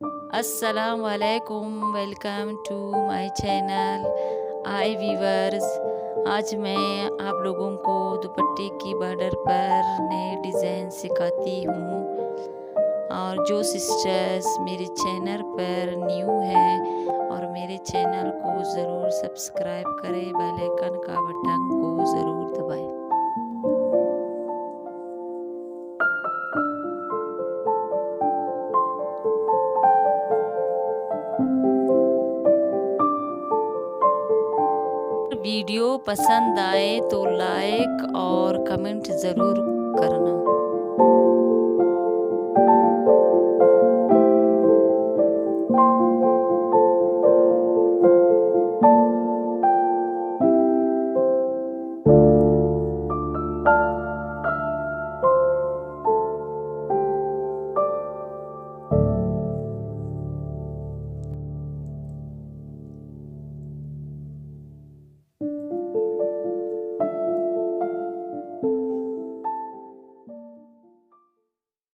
अस्सलाम वालेकुम, welcome to my channel. Hi viewers, आज मैं आप लोगों को दुपट्टे की बॉर्डर पर नए डिज़ाइन सिखाती हूँ। और जो सिस्टर्स मेरे चैनल पर न्यू हैं और मेरे चैनल को ज़रूर सब्सक्राइब करें, बेल आइकन का बटन को ज़रूर दबाएं। वीडियो पसंद आए तो लाइक और कमेंट ज़रूर करना।